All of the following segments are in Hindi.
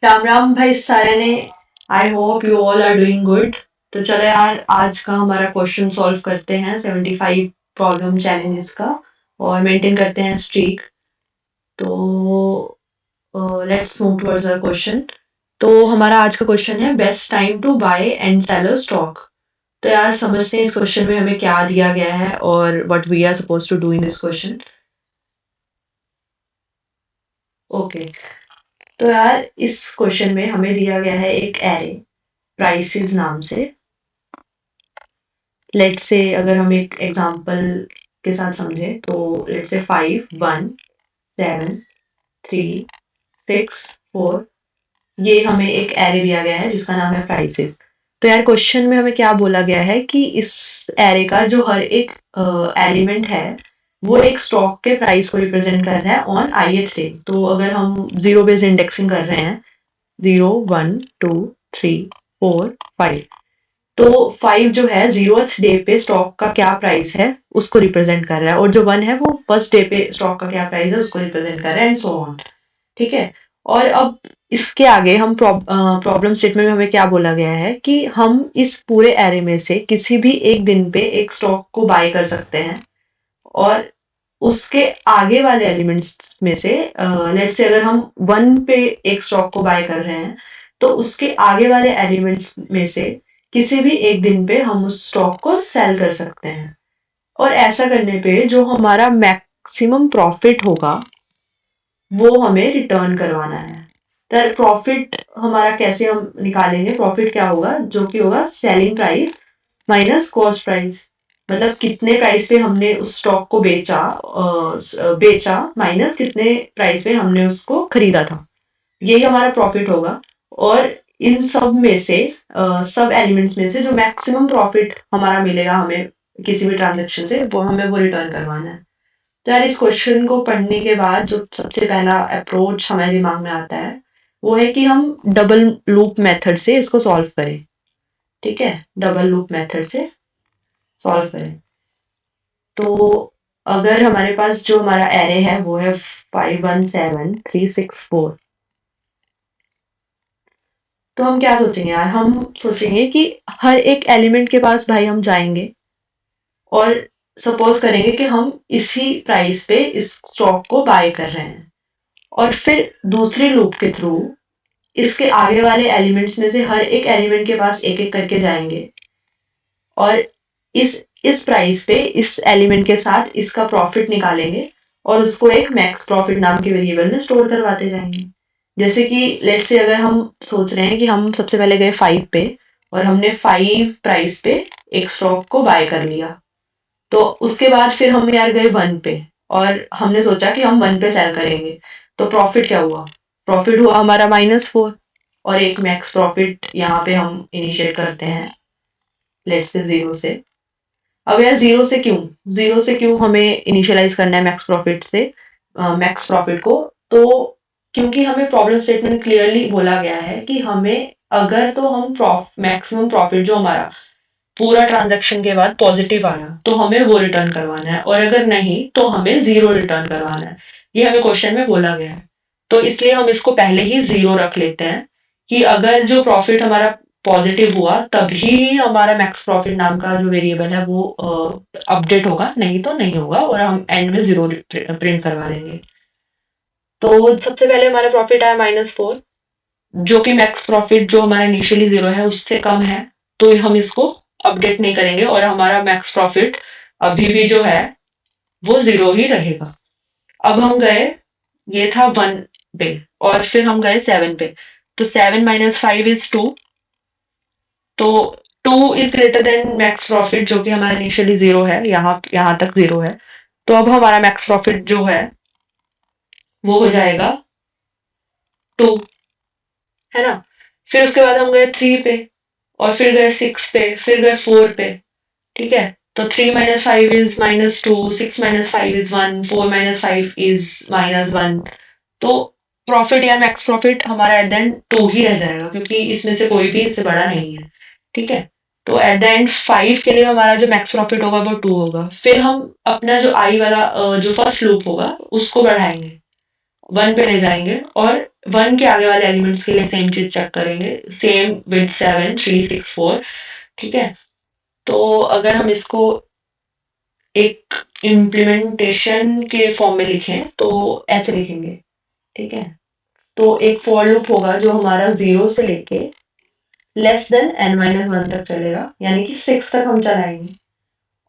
राम राम भाई सारे ने। I hope you all are doing good. तो चलो यार, आज का हमारा क्वेश्चन सॉल्व करते हैं 75 प्रॉब्लम चैलेंजेस का, और मेंटेन करते हैं स्ट्रीक। तो let's move towards our question. तो हमारा आज का क्वेश्चन है best time to buy and sell a stock. तो यार समझते हैं इस क्वेश्चन में हमें क्या दिया गया है और what we are suppose to do in this question. Okay, तो यार इस क्वेश्चन में हमें दिया गया है एक एरे प्राइसेस नाम से। लेट्स से अगर हम एक एग्जांपल के साथ समझें तो लेट्स से 5 1 7 3 6 4, ये हमें एक एरे दिया गया है जिसका नाम है प्राइसेस। तो यार क्वेश्चन में हमें क्या बोला गया है कि इस एरे का जो हर एक एलिमेंट है वो एक स्टॉक के प्राइस को रिप्रेजेंट कर रहा है ऑन ith डे। तो अगर हम जीरो बेस्ड इंडेक्सिंग कर रहे हैं, 0 1 2 3 4 5, तो 5 जो है 0th डे पे स्टॉक का क्या प्राइस है उसको रिप्रेजेंट कर रहा है, और जो 1 है वो फर्स्ट डे पे स्टॉक का क्या प्राइस है उसको रिप्रेजेंट कर रहा है, एंड सो ऑन। ठीक है। और अब इसके आगे हम प्रॉब्लम स्टेटमेंट में हमें क्या बोला गया है कि हम इस पूरे एरे में से किसी भी एक दिन पे एक स्टॉक को बाय कर सकते हैं, और उसके आगे वाले एलिमेंट्स में से लेट्स से अगर हम 1 पे एक स्टॉक को बाय कर रहे हैं तो उसके आगे वाले एलिमेंट्स में से किसी भी एक दिन पे हम उस स्टॉक को सेल कर सकते हैं। और ऐसा करने पे जो हमारा मैक्सिमम प्रॉफिट होगा वो हमें रिटर्न करवाना है। तो प्रॉफिट हमारा कैसे हम निकालेंगे? प्रॉफिट क्या होगा? जो कि होगा selling price minus cost price. मतलब कितने प्राइस पे हमने उस स्टॉक को बेचा माइनस कितने प्राइस पे हमने उसको खरीदा था, यही हमारा प्रॉफिट होगा। और इन सब में से सब एलिमेंट्स में से जो मैक्सिमम प्रॉफिट हमारा मिलेगा हमें किसी भी ट्रांजेक्शन से, वो हमें वो रिटर्न करवाना है। तो यार इस क्वेश्चन को पढ़ने के बाद जो सबसे पहला अप्रोच हमारे दिमाग में आता है वो है कि हम डबल लूप मेथड से इसको सॉल्व करें। ठीक है, डबल लूप मेथड से सॉल्व करें। तो अगर हमारे पास जो हमारा एरे है वो है 5 1 7 3 6 4, तो हम क्या सोचेंगे यार? हम सोचेंगे कि हर एक एलिमेंट के पास भाई हम जाएंगे और सपोज करेंगे कि हम इसी प्राइस पे इस स्टॉक को बाय कर रहे हैं, और फिर दूसरे लूप के थ्रू इसके आगे वाले एलिमेंट्स में से हर एक एलिमेंट के पास एक एक करके जाएंगे, और इस प्राइस पे इस एलिमेंट के साथ इसका प्रॉफिट निकालेंगे और उसको एक मैक्स प्रॉफिट नाम के वेरिएबल में स्टोर करवाते जाएंगे। जैसे कि लेट्स से अगर हम सोच रहे हैं कि हम सबसे पहले गए 5 पे और हमने 5 प्राइस पे एक स्टॉक को बाय कर लिया, तो उसके बाद फिर हम यार गए 1 पे और हमने सोचा कि हम 1 पे सेल करेंगे। तो प्रॉफिट क्या हुआ? प्रॉफिट हुआ हमारा -4, और एक मैक्स प्रॉफिट यहाँ पे हम इनिशिएट करते हैं लेट्स से 0 से। अब यार जीरो से क्यों हमें इनिशियलाइज करना है मैक्स प्रॉफिट से मैक्स प्रॉफिट को? तो क्योंकि हमें प्रॉब्लम स्टेटमेंट क्लियरली बोला गया है कि हमें अगर तो हम मैक्सिमम प्रॉफिट जो हमारा पूरा ट्रांजैक्शन के बाद पॉजिटिव आया तो हमें वो रिटर्न करवाना है, और अगर नहीं तो हमें 0 रिटर्न करवाना है। ये हमें क्वेश्चन में बोला गया है। तो इसलिए हम इसको पहले ही 0 रख लेते हैं कि अगर जो प्रॉफिट हमारा पॉजिटिव हुआ तभी हमारा मैक्स प्रॉफिट नाम का जो वेरिएबल है वो अपडेट होगा, नहीं तो नहीं होगा, और हम एंड में 0 प्रिंट करवा देंगे। तो सबसे पहले हमारा प्रॉफिट आया -4, जो कि मैक्स प्रॉफिट जो हमारा इनिशियली 0 है उससे कम है, तो हम इसको अपडेट नहीं करेंगे और हमारा मैक्स प्रॉफिट अभी भी जो है वो 0 ही रहेगा। अब हम गए, ये था 1 पे, और फिर हम गए 7 पे। तो 7 - 5 इज 2, तो 2 is greater than max profit जो कि हमारा इनिशियली 0 है, यहाँ तक 0 है। तो अब हमारा मैक्स प्रॉफिट जो है वो हो जाएगा 2, है ना। फिर उसके बाद हम गए 3 पे, और फिर गए 6 पे, फिर गए 4 पे। ठीक है। तो 3 - 5 इज -2, 6 - 5 इज 1, 4 - 5 इज -1। तो प्रॉफिट या मैक्स प्रॉफिट हमारा एट द एंड 2 ही रह जाएगा, क्योंकि इसमें से कोई भी इससे बड़ा नहीं है। ठीक है। तो एट द एंड 5 के लिए हमारा जो मैक्स प्रॉफिट होगा वो 2 होगा। फिर हम अपना जो आई वाला जो फर्स्ट लूप होगा उसको बढ़ाएंगे, 1 पे ले जाएंगे, और 1 के आगे वाले एलिमेंट्स के लिए सेम चीज चेक करेंगे, सेम विद 7 3 6 4। ठीक है, तो अगर हम इसको एक इम्प्लीमेंटेशन के फॉर्म में लिखें तो ऐसे लिखेंगे। ठीक है, तो एक फॉर लूप होगा जो हमारा 0 से लेके लेस देन n-1 तक चलेगा, यानी कि 6 तक हम चलाएंगे।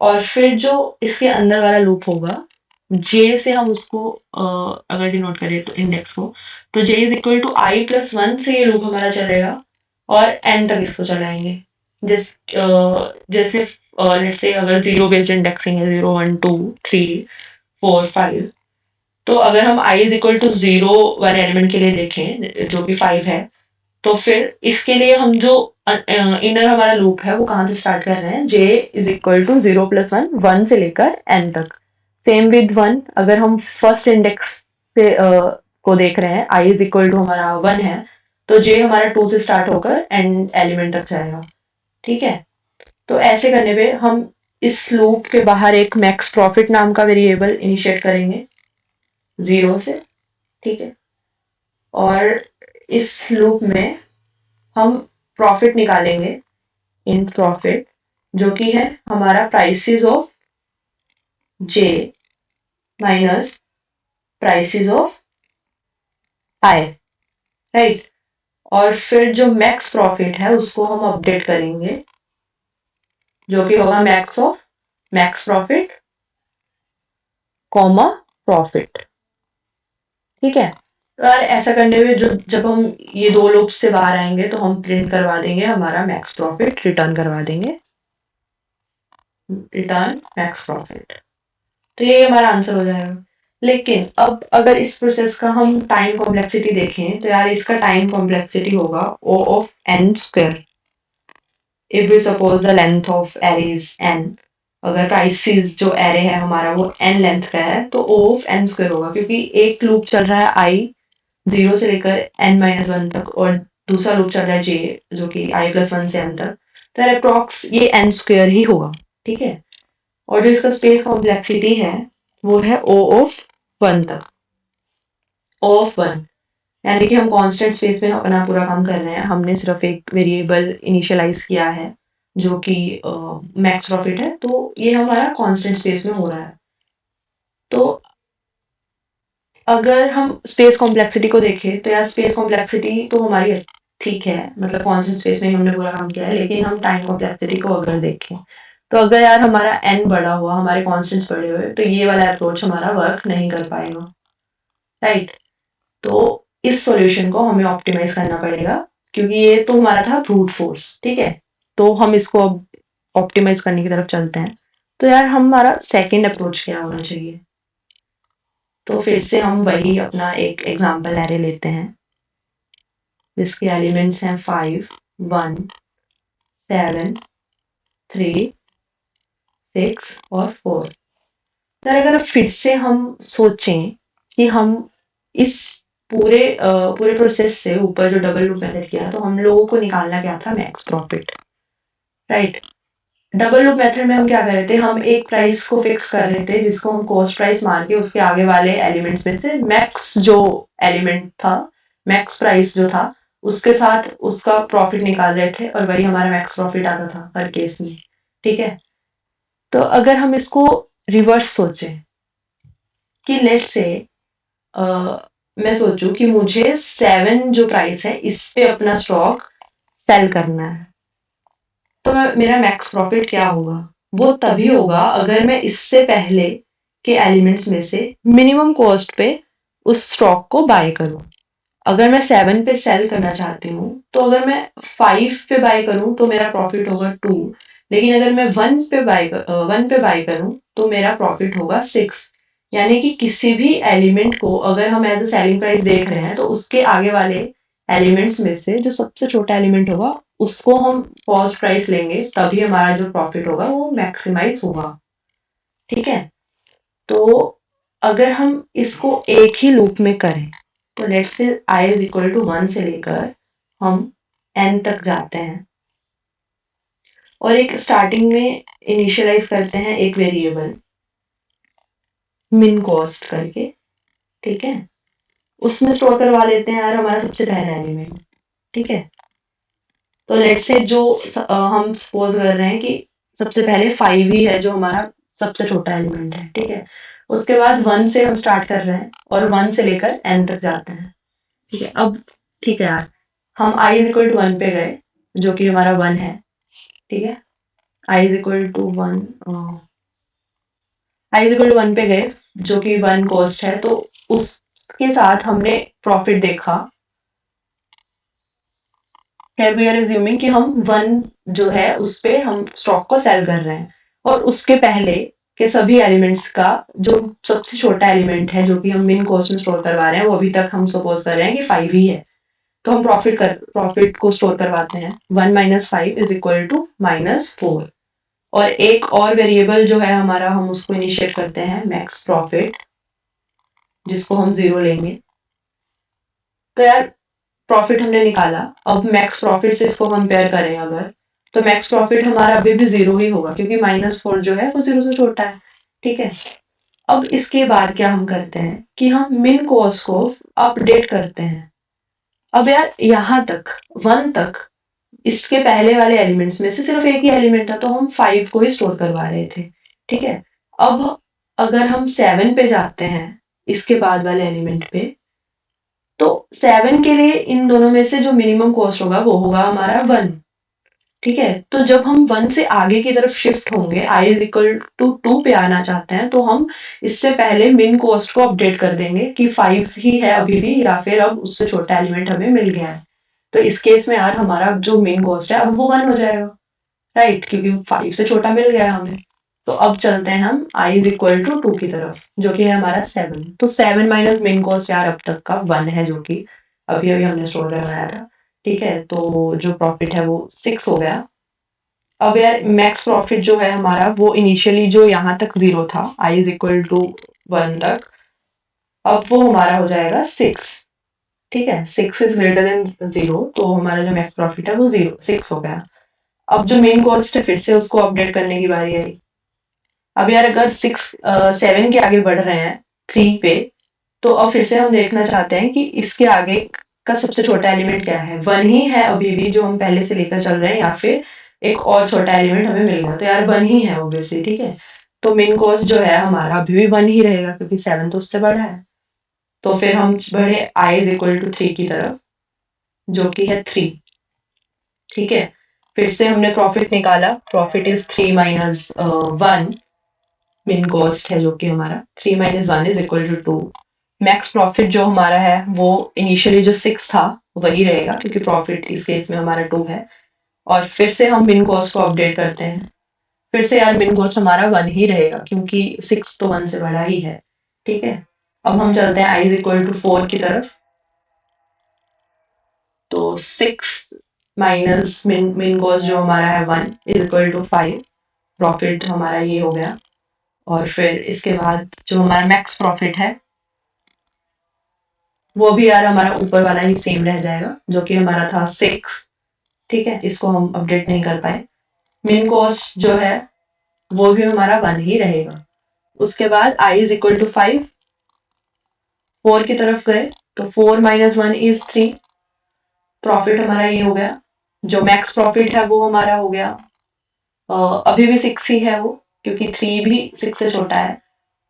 और फिर जो इसके अंदर वाला लूप होगा, जे से हम उसको अगर डिनोट करें तो इंडेक्स को, तो जे इज इक्वल टू i+1 से ये लूप हमारा चलेगा और एन तक इसको चलाएंगे। जैसे लेट्स से अगर 0 बेस्ड इंडेक्सिंग है, 0 1 2 3 4 5, तो अगर हम i इज इक्वल टू 0 वाले एलिमेंट के लिए देखें जो कि 5 है, तो फिर इसके लिए हम जो इनर हमारा लूप है वो कहाँ से स्टार्ट कर रहे हैं, j इज इक्वल टू 0+1 1 से लेकर n तक। सेम विद 1, अगर हम फर्स्ट इंडेक्स से को देख रहे हैं, i इज इक्वल टू हमारा 1 है, तो j हमारा 2 से स्टार्ट होकर n एलिमेंट तक जाएगा। ठीक है, तो ऐसे करने पे हम इस लूप के बाहर एक मैक्स प्रॉफिट नाम का वेरिएबल इनिशिएट करेंगे 0 से। ठीक है, और इस लूप में हम प्रॉफिट निकालेंगे, इन प्रॉफिट, जो कि है हमारा prices of J minus prices of I, right. और फिर जो मैक्स प्रॉफिट है उसको हम अपडेट करेंगे, जो कि होगा मैक्स प्रॉफिट कॉमा प्रॉफिट। ठीक है, तो यार ऐसा करने में जो जब हम ये दो लूप्स से बाहर आएंगे तो हम प्रिंट करवा देंगे हमारा मैक्स प्रॉफिट, रिटर्न करवा देंगे रिटर्न मैक्स प्रॉफिट। तो ये हमारा आंसर हो जाएगा। लेकिन अब अगर इस प्रोसेस का हम टाइम कॉम्प्लेक्सिटी देखें तो यार इसका टाइम कॉम्प्लेक्सिटी होगा O of n square. If we suppose the length of array is n, अगर प्राइसेस जो एरे है हमारा वो n लेंथ का है, तो O ऑफ n स्क्वायर होगा, क्योंकि एक लूप चल रहा है i 0 से लेकर n-1 तक और दूसरा लूप चल रहा है j जो कि i+1 से n तक, तो अप्रॉक्स ये n स्क्वायर ही होगा। ठीक है, और जो इसका स्पेस कॉम्प्लेक्सिटी है वो है O ऑफ 1 तक, O ऑफ 1, यानी कि हम कांस्टेंट स्पेस में अपना पूरा काम कर रहे हैं। हमने सिर्फ एक वेरिएबल इनिशियलाइज किया है जो कि मैक्स प्रॉफिट है, तो ये हमारा कांस्टेंट स्पेस में हो रहा है। तो अगर हम स्पेस कॉम्प्लेक्सिटी को देखें तो यार स्पेस कॉम्प्लेक्सिटी तो हमारी ठीक है, मतलब कांस्टेंट स्पेस में ही हमने पूरा काम किया है। लेकिन हम टाइम कॉम्प्लेक्सिटी को अगर देखें तो अगर यार हमारा n बड़ा हुआ, हमारे कॉन्स्टेंट्स बड़े हुए, तो ये वाला अप्रोच हमारा वर्क नहीं कर पाएगा, राइट। तो इस सॉल्यूशन को हमें ऑप्टिमाइज करना पड़ेगा, क्योंकि ये तो हमारा था ब्रूट फोर्स। ठीक है, तो हम इसको अब ऑप्टिमाइज करने की तरफ चलते हैं। तो यार हमारा सेकंड अप्रोच क्या होना चाहिए, तो फिर से हम वही अपना एक एग्जांपल एरे लेते हैं जिसके एलिमेंट्स हैं 5 1 7 3 6 और 4। यार अगर फिर से हम सोचें कि हम इस पूरे प्रोसेस से ऊपर जो डबल लूप मेथड किया, तो हम लोगों को निकालना क्या था, max profit, right. Double loop method में हम क्या कर रहे थे, हम एक प्राइस को फिक्स कर रहे थे जिसको हम कॉस्ट प्राइस मान के उसके आगे वाले एलिमेंट्स में से मैक्स जो एलिमेंट था, मैक्स प्राइस जो था, उसके साथ उसका प्रॉफिट निकाल रहे थे, और वही हमारा मैक्स प्रॉफिट आता था हर केस में। ठीक है, तो अगर हम इसको रिवर्स सोचें कि लेट्स से मैं सोचूं कि मुझे 7 जो प्राइस है इस पे अपना स्टॉक सेल करना है, तो मेरा मैक्स प्रॉफिट क्या होगा, वो तभी होगा अगर मैं इससे पहले के एलिमेंट्स में से मिनिमम कॉस्ट पे उस स्टॉक को बाय करूं। अगर मैं 7 पे सेल करना चाहती हूँ, तो अगर मैं 5 पे बाय करूं तो मेरा प्रॉफिट होगा 2, लेकिन अगर मैं 1 पे बाय करूं तो मेरा प्रॉफिट होगा 6। यानी कि किसी भी एलिमेंट को अगर हम एज अ सेलिंग प्राइस देख रहे हैं तो उसके आगे वाले एलिमेंट्स में से जो सबसे छोटा एलिमेंट होगा उसको हम कॉस्ट प्राइस लेंगे, तभी हमारा जो प्रॉफिट होगा वो मैक्सिमाइज होगा। ठीक है, तो अगर हम इसको एक ही लूप में करें तो let's say i is equal to 1 से लेकर हम n तक जाते हैं और एक स्टार्टिंग में इनिशियलाइज करते हैं एक वेरिएबल मिन कॉस्ट करके। ठीक है, उसमें स्टोर करवा लेते हैं यार हमारा सबसे पहला एलिमेंट। ठीक है, तो लेट्स से जो हम सपोज कर रहे हैं कि सबसे पहले 5 ही है जो हमारा सबसे छोटा एलिमेंट है। ठीक है, उसके बाद 1 से हम स्टार्ट कर रहे हैं और 1 से लेकर n तक जाते हैं। ठीक है, अब ठीक है यार, हम i इज इक्वल टू 1 पे गए जो कि हमारा 1 है। ठीक है, i is equal to 1, i is equal to 1 पे गए जो कि 1 कॉस्ट है, तो उसके साथ हमने प्रॉफिट देखा। Here we are assuming कि हम 1 जो है उस पे हम स्टॉक को सेल कर रहे हैं और उसके पहले के सभी एलिमेंट्स का जो सबसे छोटा एलिमेंट है जो कि हम मिन कॉस्ट में स्टोर करवा रहे हैं वो अभी तक हम सपोज कर रहे हैं कि 5 ही है। तो हम प्रॉफिट को स्टोर करवाते हैं। 1 माइनस 5 इज इक्वल टू -4 और एक और वेरिएबल जो है हमारा हम उसको इनिशिएट करते हैं मैक्स प्रॉफिट, जिसको हम 0 लेंगे। तो यार प्रॉफिट हमने निकाला, अब मैक्स प्रॉफिट से इसको कंपेयर करें अगर, तो मैक्स प्रॉफिट हमारा अभी भी 0 ही होगा क्योंकि -4 जो है वो 0 से छोटा है। ठीक है, अब इसके बाद क्या हम करते हैं कि हम मिन कॉस्ट को अपडेट करते हैं। अब यार यहाँ तक 1 तक इसके पहले वाले एलिमेंट्स में से सिर्फ एक ही एलिमेंट था तो हम 5 को ही स्टोर करवा रहे थे। ठीक है, अब अगर हम 7 पे जाते हैं इसके बाद वाले एलिमेंट पे, तो 7 के लिए इन दोनों में से जो मिनिमम कॉस्ट होगा वो होगा हमारा 1। ठीक है, तो जब हम 1 से आगे की तरफ शिफ्ट होंगे, i इज इक्वल टू 2 पे आना चाहते हैं, तो हम इससे पहले मिन कॉस्ट को अपडेट कर देंगे कि 5 ही है अभी भी या फिर अब उससे छोटा एलिमेंट हमें मिल गया है। तो इस केस में यार हमारा जो मेन कॉस्ट है अब वो 1 हो जाएगा, राइट, क्योंकि 5 से छोटा मिल गया हमें। तो अब चलते हैं हम i इज इक्वल टू 2 की तरफ जो कि है हमारा 7। तो 7 माइनस मेन कॉस्ट यार अब तक का 1 है जो कि अभी अभी हमने स्टोर करवाया था। ठीक है, तो जो प्रॉफिट है वो 6 हो गया। अब यार मैक्स प्रॉफिट जो है हमारा वो इनिशियली जो यहाँ तक 0 था, i इज इक्वल टू 1 तक, अब वो हमारा हो जाएगा 6। ठीक है, 6 इज ग्रेटर देन 0, तो हमारा जो मैक्स प्रॉफिट है वो 6 हो गया। अब जो मेन कॉस्ट है फिर से उसको अपडेट करने की बारी आई। अब यार अगर 7 के आगे बढ़ रहे हैं 3 पे, तो अब फिर से हम देखना चाहते हैं कि इसके आगे का सबसे छोटा एलिमेंट क्या है। 1 ही है अभी भी जो हम पहले से लेकर चल रहे हैं या फिर एक और छोटा एलिमेंट हमें मिल गया। तो यार 1 ही है ऑब्वियसली। ठीक है, तो मेन कॉस्ट जो है हमारा अभी भी 1 ही रहेगा क्योंकि 7 तो उससे बड़ा है। तो फिर हम बढ़े i इज इक्वल टू 3 की तरफ जो कि है 3। ठीक है, फिर से हमने प्रॉफिट निकाला, profit is 3 minus 1, min cost है जो कि हमारा 3 minus 1 is equal to 2। Max profit जो हमारा है वो इनिशियली जो 6 था वही रहेगा क्योंकि प्रॉफिट इस केस में हमारा 2 है। और फिर से हम मिन कॉस्ट को अपडेट करते हैं, फिर से यार मिन कॉस्ट हमारा 1 ही रहेगा क्योंकि 6 तो 1 से बड़ा ही है। ठीक है, अब हम चलते हैं i इज इक्वल टू 4 की तरफ। तो 6 माइनस मिन कॉस्ट जो हमारा है 1 इज इक्वल टू 5, प्रॉफिट हमारा ये हो गया। और फिर इसके बाद जो हमारा मैक्स प्रॉफिट है वो भी यार हमारा ऊपर वाला ही सेम रह जाएगा जो कि हमारा था 6। ठीक है, इसको हम अपडेट नहीं कर पाए। मेन कॉस्ट जो है वो भी हमारा 1 ही रहेगा। उसके बाद i इज इक्वल टू 5, 4 की तरफ गए तो 4 माइनस 1 इज 3, प्रॉफिट हमारा ये हो गया। जो मैक्स प्रॉफिट है वो हमारा हो गया अभी भी 6 ही है वो क्योंकि 3 भी 6 से छोटा है।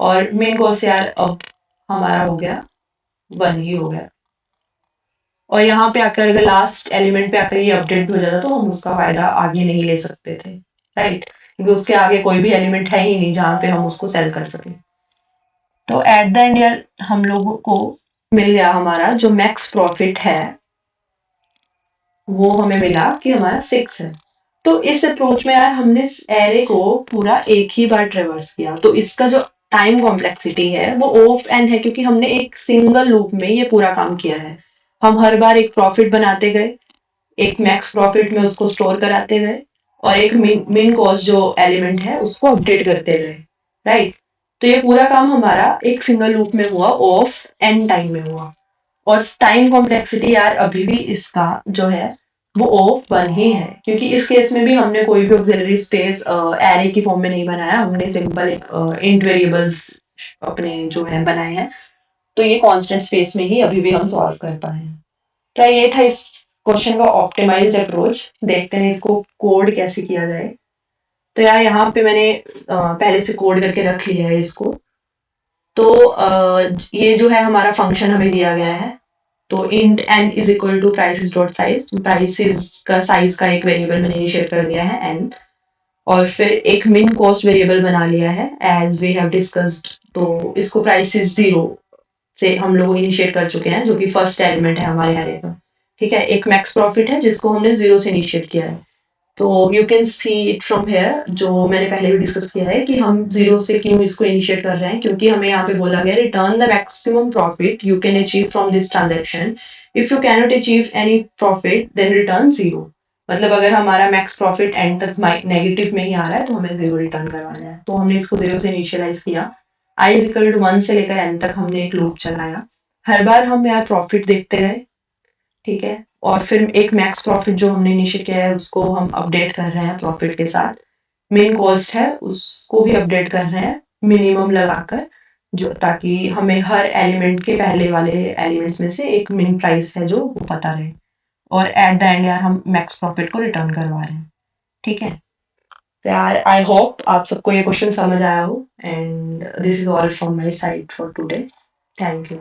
और मेन कॉस्ट यार अब हमारा हो गया 1 ही हो गया। और यहाँ पे आकर अगर लास्ट एलिमेंट पे आकर ये अपडेट हो जाता तो हम उसका फायदा आगे नहीं ले सकते थे, राइट, क्योंकि उसके आगे कोई भी एलिमेंट है ही नहीं जहाँ पे हम उसको सेल कर सकें। तो एट द एंड यार हम लोगों को मिल गया हमारा जो मैक्स प्रॉफिट है वो हमें मिला कि हमारा 6 है। तो इस अप्रोच में यार हमने इस एरे को पूरा एक ही बार ट्रेवर्स किया, तो इसका जो टाइम कॉम्प्लेक्सिटी है वो O ऑफ n है क्योंकि हमने एक सिंगल लूप में ये पूरा काम किया है। हम हर बार एक प्रॉफिट बनाते गए, एक मैक्स प्रॉफिट में उसको स्टोर कराते गए और एक मिन कॉस्ट जो एलिमेंट है उसको अपडेट करते गए, राइट। तो ये पूरा काम हमारा एक सिंगल लूप में हुआ, O ऑफ n टाइम में हुआ। और टाइम कॉम्प्लेक्सिटी यार अभी भी इसका जो है वो O 1 ही है क्योंकि इस केस में भी हमने कोई भी ऑक्सिलरी स्पेस एरे की फॉर्म में नहीं बनाया, हमने सिंपल एक इंट वेरिएबल्स अपने जो है बनाए हैं। तो ये कांस्टेंट स्पेस में ही अभी भी हम सॉल्व कर पाए हैं। तो ये था इस क्वेश्चन का ऑप्टिमाइज्ड अप्रोच। देखते हैं इसको कोड कैसे किया जाए। तो यार यहाँ पे मैंने पहले से कोड करके रख लिया है इसको। तो ये जो है हमारा फंक्शन हमें दिया गया है। तो int n is equal to prices dot size, prices का साइज का एक वेरिएबल मैंने इनिशिएट कर दिया है n, और फिर एक मिन कॉस्ट वेरिएबल बना लिया है एज वी हैव डिस्कस्ड। तो इसको प्राइसेस 0 से हम लोग इनिशिएट कर चुके हैं, जो कि फर्स्ट एलिमेंट है हमारे एरे का। ठीक है, एक मैक्स प्रॉफिट है जिसको हमने 0 से इनिशिएट किया है। तो you can see it from here, जो मैंने पहले भी डिस्कस किया है कि हम 0 से क्यों इसको इनिशिएट कर रहे हैं, क्योंकि हमें यहाँ पे बोला गया return the maximum profit you can achieve from this transaction. If you cannot achieve any profit then return 0। मतलब अगर हमारा मैक्स प्रॉफिट एंड तक नेगेटिव में ही आ रहा है तो हमें 0 रिटर्न करवाना है। तो हमने इसको 0 से इनिशियलाइज किया। आई इज इक्वल टू 1 से लेकर एन तक हमने एक लूप चलाया। हर बार हम यहाँ प्रॉफिट देखते गए। ठीक है, और फिर एक मैक्स प्रॉफिट जो हमने इनिशिएट किया है उसको हम अपडेट कर रहे हैं प्रॉफिट के साथ। मेन कॉस्ट है उसको भी अपडेट कर रहे हैं मिनिमम लगाकर, जो ताकि हमें हर एलिमेंट के पहले वाले एलिमेंट्स में से एक मिन प्राइस है जो वो पता रहे। और एट द एंड यार हम मैक्स प्रॉफिट को रिटर्न करवा रहे हैं। ठीक है, तो यार आई होप आप सबको ये क्वेश्चन समझ आया हो, and this is all from my side for today. Thank you.